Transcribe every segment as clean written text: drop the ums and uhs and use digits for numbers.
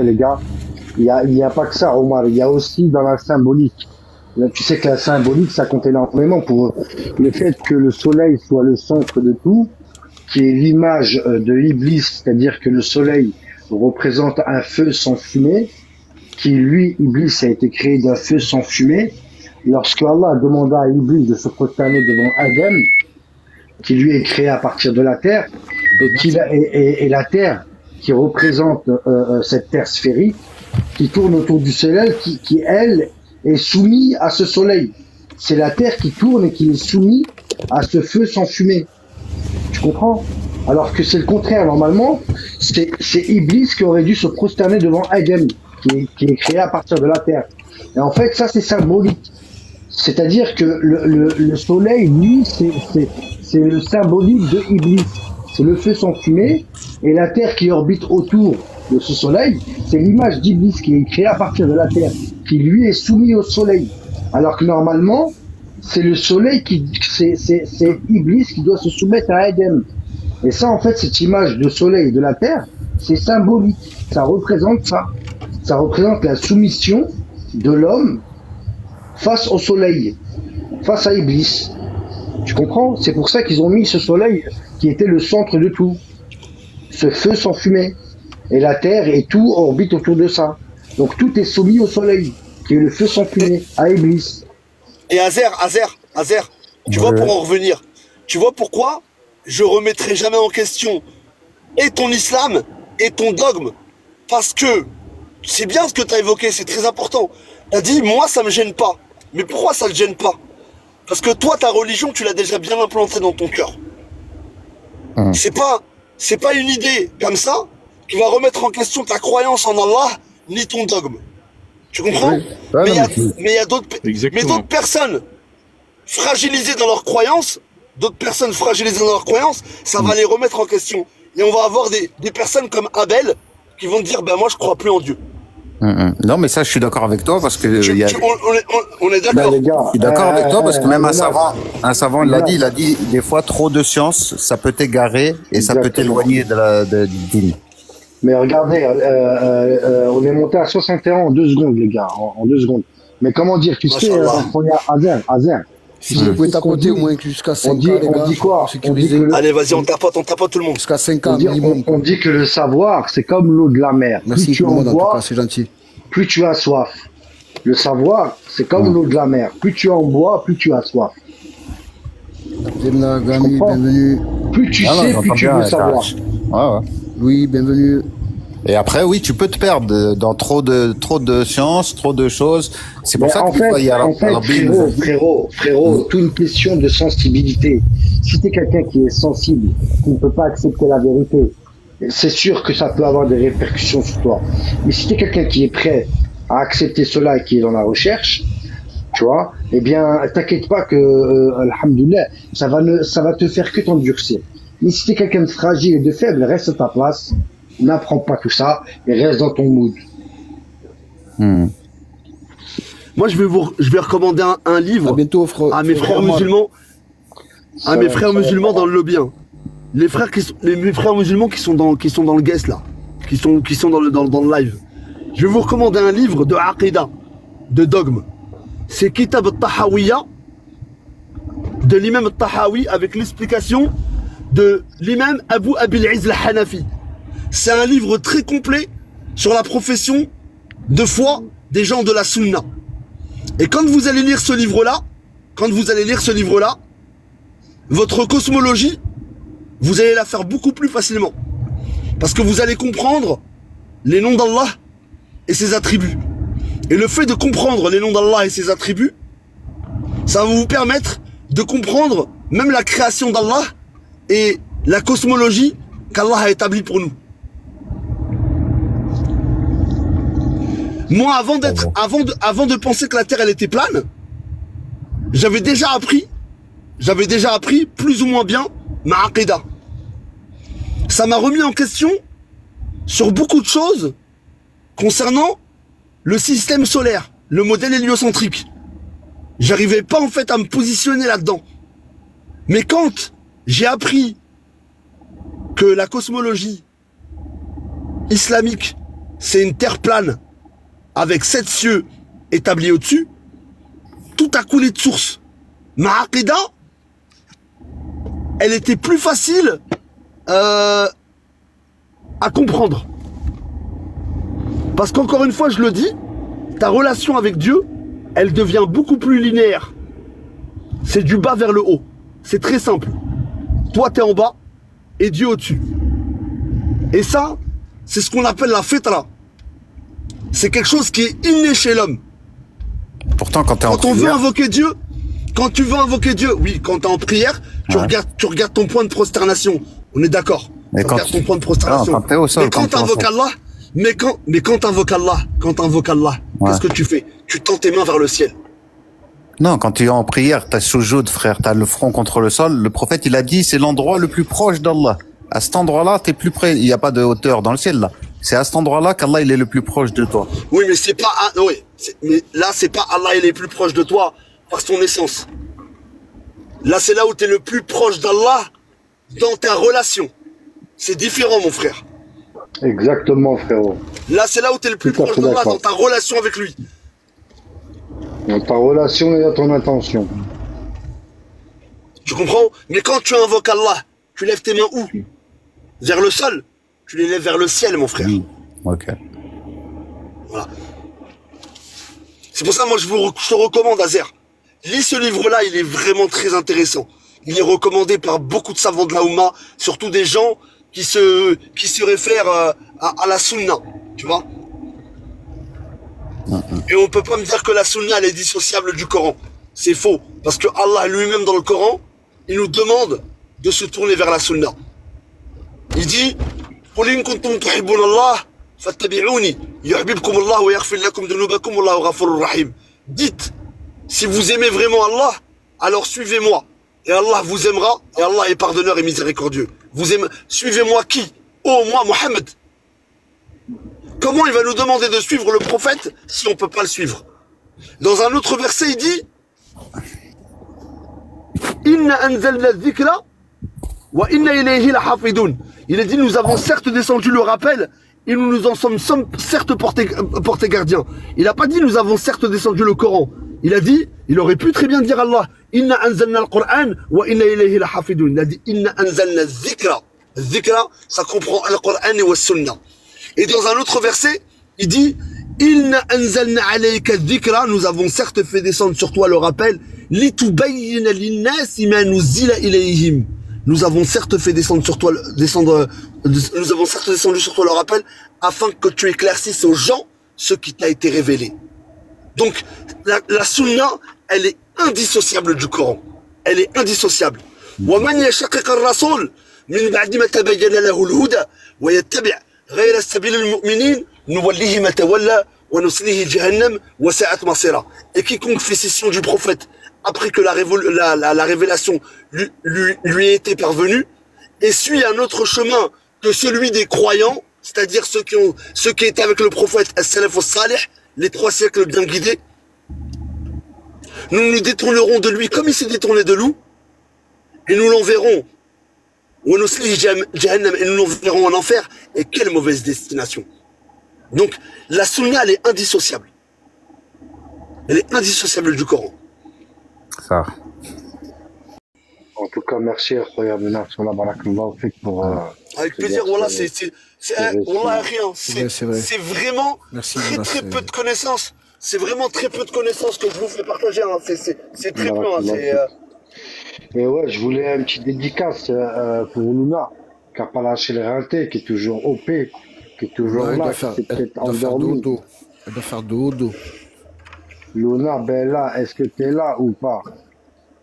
Les gars, il y a pas que ça, Omar, il y a aussi dans la symbolique. Là, tu sais que la symbolique, ça compte énormément pour le fait que le soleil soit le centre de tout, qui est l'image de Iblis, c'est-à-dire que le soleil représente un feu sans fumée, qui lui, Iblis, a été créé d'un feu sans fumée. Lorsque Allah demanda à Iblis de se prosterner devant Adam, qui lui est créé à partir de la terre, et la terre qui représente cette terre sphérique, qui tourne autour du soleil, qui elle, est soumise à ce soleil. C'est la terre qui tourne et qui est soumise à ce feu sans fumée. Tu comprends? Alors que c'est le contraire. Normalement, c'est Iblis qui aurait dû se prosterner devant Adam, qui est créé à partir de la terre. Et en fait, ça, c'est symbolique. C'est-à-dire que le soleil, lui, c'est le symbolique de Iblis. C'est le feu sans fumée, et la terre qui orbite autour de ce soleil, c'est l'image d'Iblis qui est créée à partir de la terre, qui lui est soumis au soleil. Alors que normalement, c'est le soleil c'est Iblis qui doit se soumettre à Adam. Et ça, en fait, cette image de soleil et de la terre, c'est symbolique. Ça représente ça. Ça représente la soumission de l'homme face au soleil, face à Iblis. Tu comprends? C'est pour ça qu'ils ont mis ce soleil qui était le centre de tout. Ce feu sans fumée. Et la terre et tout orbite autour de ça. Donc tout est soumis au soleil, qui est le feu sans fumée, à Iblis. Et Azer, tu vois, pour en revenir, tu vois pourquoi je remettrai jamais en question et ton islam et ton dogme? Parce que c'est bien ce que tu as évoqué, c'est très important. Tu as dit, moi ça me gêne pas. Mais pourquoi ça ne gêne pas? Parce que toi, ta religion, tu l'as déjà bien implantée dans ton cœur. C'est pas une idée comme ça qui va remettre en question ta croyance en Allah ni ton dogme. Tu comprends? Oui. Ah, mais il y a d'autres personnes fragilisées dans leurs croyances, ça va les remettre en question. Et on va avoir des personnes comme Abel qui vont dire, ben moi je crois plus en Dieu. Non, mais ça, je suis d'accord avec toi parce que on est d'accord. Je suis d'accord avec toi parce que même un savant l'a dit, des fois trop de science, ça peut t'égarer et ça peut t'éloigner du dîme. Mais regardez, on est monté à 61 en 2 secondes, les gars, en 2 secondes. Mais comment dire, tu sais, Azer, si vous pouvez tapoter au moins jusqu'à 5 ans, on dit quoi? Allez, vas-y, on tapote tout le monde. Jusqu'à 5 ans minimum. On dit que le savoir, c'est comme l'eau de la mer. Merci tout le monde, en tout cas, c'est gentil. Plus tu as soif. Le savoir, c'est comme l'eau de la mer. Plus tu en bois, plus tu as soif. Zemna, Gami, bienvenue. Plus tu sais, plus tu veux savoir. Ouais. Oui, bienvenue. Et après, oui, tu peux te perdre dans trop de sciences, trop de choses. C'est pour ça qu'il y a frérot, tout une question de sensibilité. Si t'es quelqu'un qui est sensible, qui ne peut pas accepter la vérité, c'est sûr que ça peut avoir des répercussions sur toi. Mais si t'es quelqu'un qui est prêt à accepter cela et qui est dans la recherche, tu vois, eh bien, t'inquiète pas que, alhamdoulilah, ça va te faire que t'endurcir. Mais si t'es quelqu'un de fragile et de faible, reste à ta place, n'apprends pas tout ça et reste dans ton mood. Moi, je vais recommander un livre à mes frères musulmans, dans le lobby. Mes frères musulmans qui sont dans le guest là, qui sont dans le live. Je vais vous recommander un livre de Aqida, de dogme. C'est Kitab al-Tahawiyya de l'imam al-Tahawi avec l'explication de l'imam Abu Abil Izz al-Hanafi. C'est un livre très complet sur la profession de foi des gens de la Sunna. Et quand vous allez lire ce livre-là, votre cosmologie, vous allez la faire beaucoup plus facilement. Parce que vous allez comprendre les noms d'Allah et ses attributs. Et le fait de comprendre les noms d'Allah et ses attributs, ça va vous permettre de comprendre même la création d'Allah et la cosmologie qu'Allah a établie pour nous. Moi, avant de penser que la Terre elle était plane, j'avais déjà appris plus ou moins bien ma aqida. Ça m'a remis en question sur beaucoup de choses concernant le système solaire, le modèle héliocentrique. J'arrivais pas en fait à me positionner là-dedans. Mais quand j'ai appris que la cosmologie islamique, c'est une terre plane avec 7 cieux établis au-dessus, tout a coulé de source. Ma aqida, elle était plus facile à comprendre. Parce qu'encore une fois, je le dis, ta relation avec Dieu, elle devient beaucoup plus linéaire. C'est du bas vers le haut. C'est très simple. Toi, t'es en bas et Dieu au-dessus. Et ça, c'est ce qu'on appelle la fitra. C'est quelque chose qui est inné chez l'homme. Pourtant, quand t'es en Quand on veut prière, invoquer Dieu, quand tu veux invoquer Dieu, oui, quand t'es en prière, tu regardes ton point de prosternation. On est d'accord. Mais Tu quand regardes tu- ton point de prosternation. Non, quand t'es au sol, mais quand quand t'es en t'invoques sol. Allah, quand t'invoques Allah, Ouais. qu'est-ce que tu fais? Tu tends tes mains vers le ciel. non, quand tu es en prière, t'as soujoud, frère, t'as le front contre le sol. Le prophète, il a dit, c'est l'endroit le plus proche d'Allah. À cet endroit-là, t'es plus près. Il n'y a pas de hauteur dans le ciel, là. C'est à cet endroit-là qu'Allah, il est le plus proche de toi. Oui, mais c'est pas, oui, mais là, c'est pas Allah, il est plus proche de toi par son essence. Là, c'est là où tu es le plus proche d'Allah dans ta relation. C'est différent, mon frère. Exactement, frérot. Là, c'est là où tu es le plus Tout à proche fait d'Allah d'accord. dans ta relation avec lui. Dans ta relation et dans ton intention. Tu comprends? Mais quand tu invoques Allah, tu lèves tes mains où? Vers le sol. Tu les lèves vers le ciel, mon frère. Ok. Voilà. C'est pour ça, moi, je te recommande, Azer. Lis ce livre-là, il est vraiment très intéressant. Il est recommandé par beaucoup de savants de la Oumma, surtout des gens qui se réfèrent à la Sunna, tu vois. Et on peut pas me dire que la Sunna, elle est dissociable du Coran. C'est faux. Parce que Allah lui-même, dans le Coran, il nous demande de se tourner vers la Sunna. Il dit, قل إن كنتم تحبون الله فاتبعوني يحببكم الله ويغفر لكم ذنوبكم والله غفور رحيم. Dites, si vous aimez vraiment Allah, alors suivez-moi. Et Allah vous aimera, et Allah est pardonneur et miséricordieux. Suivez-moi qui? Oh, moi, Mohammed. Comment il va nous demander de suivre le prophète si on ne peut pas le suivre? Dans un autre verset, il dit, Inna anzalna dhikra wa inna ilayhi lahafidun. Il a dit, nous avons certes descendu le rappel et nous nous en sommes certes portés gardiens. Il n'a pas dit, nous avons certes descendu le Coran. Il a dit, il aurait pu très bien dire Allah, Inna anzalna al-Qur'an wa inna ilayhi lahafidun. Il a dit, Inna anzalna dhikra. Dhikra, ça comprend al-Qur'an et wa sunnah. Et dans un autre verset, il dit, Inna anzalna alayka dhikra. Nous avons certes fait descendre sur toi le rappel, litubayyina linnasi ma nuzila ilayhim. Nous avons certes fait descendre sur toi, nous avons certes descendu sur toi le rappel, afin que tu éclaircisses aux gens ce qui t'a été révélé. Donc, la sunna, elle est indissociable du Coran. Elle est indissociable. وَمَنْ يَشَقِقَ الرَّسُولِ مِنْ بَعْدِ مَا تَبَيَّنَ لَهُ الْهُدَى وَيَتَّبِعْ غَيْرَ سَبِيلِ الْمُؤْمِنِينَ نُوَلِّهِ مَا تَوَلَّى وَنُصْلِهِ جَهَنَّمَ وَسَاءَتْ مَصِيرًا. Et quiconque fait scission du prophète après que la révélation lui ait été parvenue et suit un autre chemin que celui des croyants, c'est-à-dire ceux qui étaient avec le prophète as-salaf as-salih, les 3 siècles bien guidés, nous nous détournerons de lui comme il s'est détourné de nous et nous l'enverrons et nous l'enverrons en enfer. Et quelle mauvaise destination. Donc la sunna, elle est indissociable. Elle est indissociable du Coran. Ça. En tout cas, merci, regarde, pour. Avec plaisir, voilà, voilà, rien. C'est vrai. C'est vraiment Merci, très peu de connaissances. C'est vraiment très peu de connaissances que je vous fais partager. Hein. C'est très peu. Hein. Et ouais, je voulais une petite dédicace pour Luna, qui n'a pas lâché le rinté, qui est toujours OP, qui est toujours Elle là, doit qui faire, s'est elle peut-être doit faire endormie. dodo. Elle doit faire dodo. Luna, Bella, est-ce que tu es là ou pas?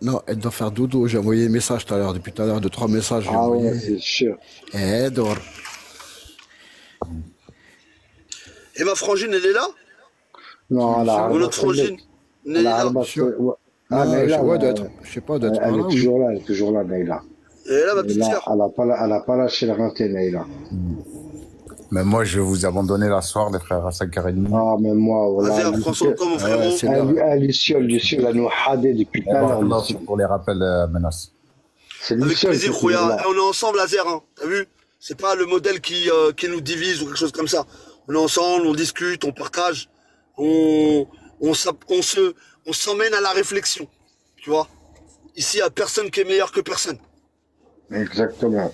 Non, elle doit faire dodo. J'ai envoyé un message tout à l'heure. Depuis tout à l'heure, 2-3 messages. J'ai Ah envoyé. ouais, c'est sûr. Et elle dort. Et ma frangine, elle est là? Non, là, Mon autre frangine, elle est là. Ah, Non, Naïla, ouais, je sais pas, d'être elle là, est oui. toujours là, elle est toujours là, Naïla. Elle est là, ma petite sœur. Elle a pas lâché le rinté, Naïla. Mais moi, je vais vous abandonner la soirée, les frères, à 5h30. Ah, mais moi, voilà. Azir, prends soin de toi, mon frérot. c'est l'heure. Luciole, elle nous hadé depuis tout à l'heure. Luciole. Pour les rappels, menaces. C'est Avec Luciole plaisir, qui est Khouya. là. Et on est ensemble, Azir, hein. T'as vu? C'est pas le modèle qui nous divise ou quelque chose comme ça. On est ensemble, on discute, on partage, on s'emmène à la réflexion. Tu vois? Ici, il n'y a personne qui est meilleur que personne. Exactement.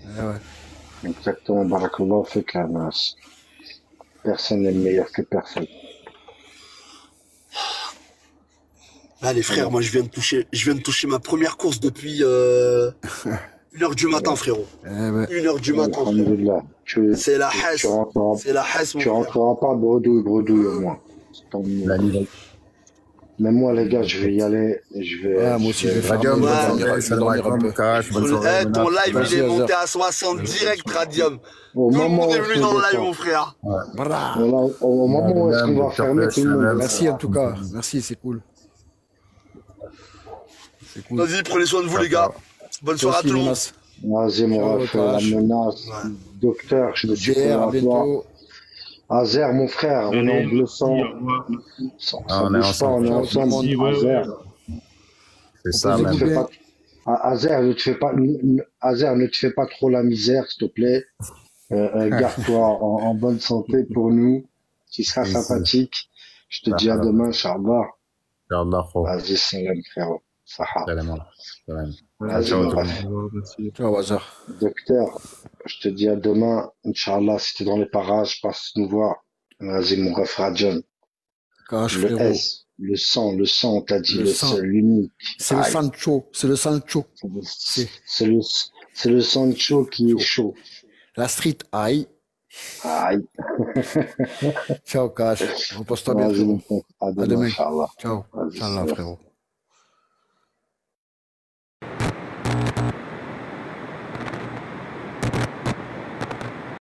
Ouais. Exactement. Barakallah, fait que la masse. Personne n'est meilleur que personne. Ah, les frères, moi, je viens de toucher ma première course depuis 1h du matin, frérot. 1h du matin, frérot. Alhamdulillah. C'est la hesse. C'est la hesse, mon Tu frère. rentreras pas bredouille au moins. Tant mieux. La ligne. Mais moi, les gars, je vais y aller. Moi aussi, je vais faire Radium, je vais dormir un peu. Ton live, Merci, il est Azir. monté à 60 direct, Radium. Au Tout le moment monde où est on venu se dans le live, détend. mon frère. Voilà. Au moment où est-ce qu'on va fermer tout le monde. Merci en tout cas. Merci, c'est cool. C'est cool. Vas-y, prenez soin de vous, les gars. Bonne soirée à tout le monde. Vas-y, mon Ciao, ref, la Tash. menace. Ouais. Docteur, je me suis fait JR, à à toi. bientôt. Azer, mon frère, on est en bleu sang. Au revoir. Ça on est bouge pas, ensemble. on est ensemble. Merci, ouais, Azer, C'est ça, Vous même. écoutez. Azer, ne te fais pas trop la misère, s'il te plaît. Garde-toi en bonne santé pour nous. Tu seras Oui, sympathique. Je te dis à demain, Inch'Allah. Inch'Allah, frère. Vas-y, salam, frérot. Saha. Salam. Salam. Vas-y, Ciao, mon tout le ref. monde. Merci. Ciao, Azar. Docteur, je te dis à demain, Inch'Allah, si t'es dans les parages, passe nous voir. Vas-y, mon ref Rajon. Cache, Le frérot. S, le sang, on t'a dit, Le le sang. seul, l'unique. C'est le Aïe. Sancho. C'est le Sancho. C'est le Sancho qui est chaud. La street, aïe. Aïe. Ciao, Cash. Repose-toi bien, Vas-y, frérot. mon frère. À À demain, demain. Inch'Allah. Ciao. Vas-y, Inch'Allah, salam. frérot.